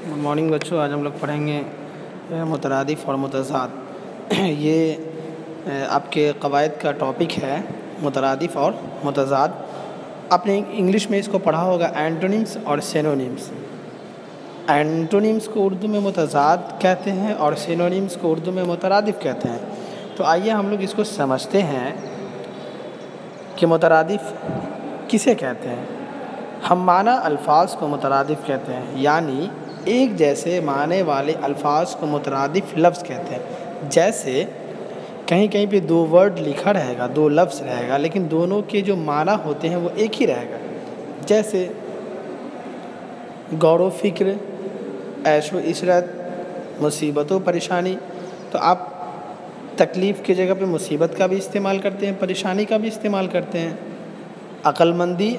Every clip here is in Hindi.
गुड मॉर्निंग बच्चों। आज हम लोग पढ़ेंगे मुतरादिफ और मुतज़ाद। ये आपके क़वायद का टॉपिक है, मुतरादिफ और मुतज़ाद। आपने इंग्लिश में इसको पढ़ा होगा एंटोनिम्स और सिनोनिम्स। एंटोनिम्स को उर्दू में मुतज़ाद कहते हैं और सिनोनिम्स को उर्दू में मुतरादिफ कहते हैं। तो आइए हम लोग इसको समझते हैं कि मुतरादिफ किसे कहते हैं। हम माना अल्फाज को मुतरादिफ कहते हैं, यानी एक जैसे माने वाले अल्फाज को मुतरादिफ लफ्ज़ कहते हैं। जैसे कहीं कहीं पे दो वर्ड लिखा रहेगा, दो लफ्ज़ रहेगा, लेकिन दोनों के जो माना होते हैं वो एक ही रहेगा। जैसे गौर फ़िक्र, ऐशो इशरत, मुसीबत व परेशानी। तो आप तकलीफ़ की जगह पे मुसीबत का भी इस्तेमाल करते हैं, परेशानी का भी इस्तेमाल करते हैं। अक्लमंदी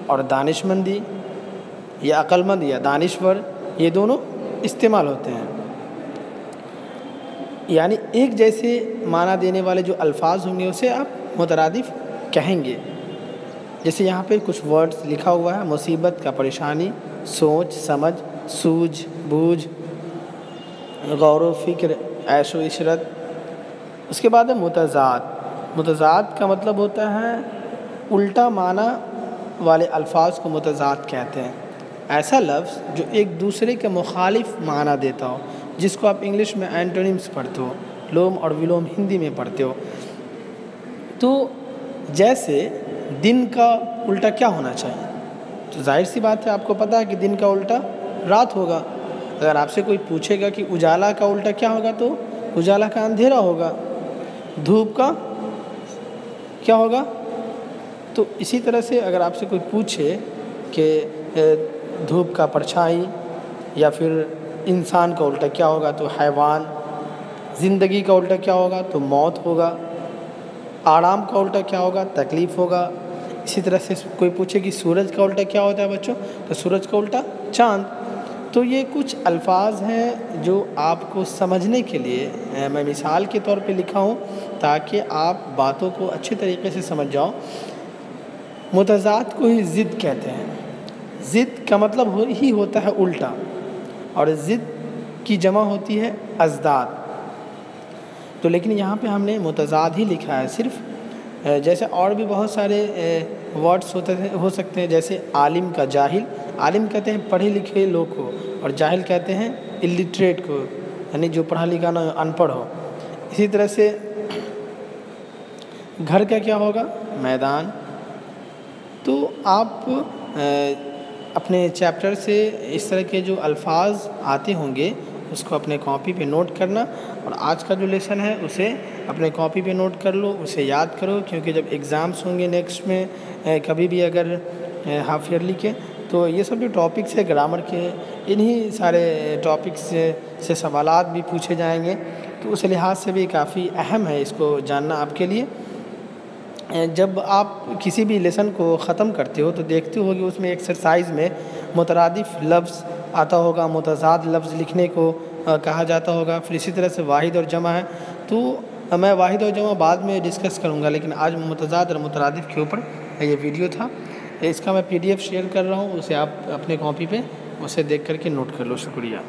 और दानिशमंदी, या अक्लमंद या दानिश्वर, ये दोनों इस्तेमाल होते हैं। यानी एक जैसे माना देने वाले जो अल्फाज होंगे उसे आप मुतरादिफ कहेंगे। जैसे यहाँ पे कुछ वर्ड्स लिखा हुआ है, मुसीबत का परेशानी, सोच समझ, सूझ बूझ, गौर व फ़िक्र, ऐशो इशरत। उसके बाद है मुतज़ाद। मुतज़ाद का मतलब होता है उल्टा माना वाले अल्फाज को मुतज़ाद कहते हैं। ऐसा लफ्ज़ जो एक दूसरे के मुखालिफ माना देता हो, जिसको आप इंग्लिश में एंटोनिम्स पढ़ते हो, लोम और विलोम हिंदी में पढ़ते हो। तो जैसे दिन का उल्टा क्या होना चाहिए, तो जाहिर सी बात है आपको पता है कि दिन का उल्टा रात होगा। अगर आपसे कोई पूछेगा कि उजाला का उल्टा क्या होगा, तो उजाला का अंधेरा होगा। धूप का क्या होगा? तो इसी तरह से अगर आपसे कोई पूछे कि धूप का परछाई, या फिर इंसान का उल्टा क्या होगा, तो हैवान। ज़िंदगी का उल्टा क्या होगा, तो मौत होगा। आराम का उल्टा क्या होगा, तकलीफ़ होगा। इसी तरह से कोई पूछे कि सूरज का उल्टा क्या होता है बच्चों, तो सूरज का उल्टा चाँद। तो ये कुछ अल्फाज हैं जो आपको समझने के लिए मैं मिसाल के तौर पे लिखा हूँ, ताकि आप बातों को अच्छे तरीके से समझ जाओ। मुतज़ाद को ही ज़िद कहते हैं। ज़िद का मतलब ही होता है उल्टा, और ज़िद की जमा होती है अज़दाद। तो लेकिन यहाँ पे हमने मुतज़ाद ही लिखा है सिर्फ। जैसे और भी बहुत सारे वर्ड्स हो सकते हैं। जैसे आलिम का जाहिल, आलिम कहते हैं पढ़े लिखे लोग को, और जाहिल कहते हैं इलिटरेट को, यानी जो पढ़ा लिखा ना अनपढ़ हो। इसी तरह से घर का क्या होगा, मैदान। तो आप अपने चैप्टर से इस तरह के जो अल्फाज आते होंगे उसको अपने कॉपी पे नोट करना, और आज का जो लेसन है उसे अपने कॉपी पे नोट कर लो, उसे याद करो। क्योंकि जब एग्ज़ाम्स होंगे नेक्स्ट में कभी भी अगर हाफ ईयरली के, तो ये सब जो टॉपिक्स है ग्रामर के, इन्हीं सारे टॉपिक्स से सवालात भी पूछे जाएंगे। तो उस लिहाज से भी काफ़ी अहम है इसको जानना आपके लिए। जब आप किसी भी लेसन को ख़त्म करते हो तो देखते हो कि उसमें एक्सरसाइज में मुतरादिफ लफ्ज़ आता होगा, मुतज़ाद लफ्ज़ लिखने को कहा जाता होगा। फिर इसी तरह से वाहिद और जमा है। तो मैं वाहिद और जमा बाद में डिस्कस करूँगा, लेकिन आज मुतज़ाद और मुतरादिफ के ऊपर ये वीडियो था। इसका मैं PDF शेयर कर रहा हूँ, उसे आप अपने कॉपी पे उसे देख करके नोट कर लो। शुक्रिया।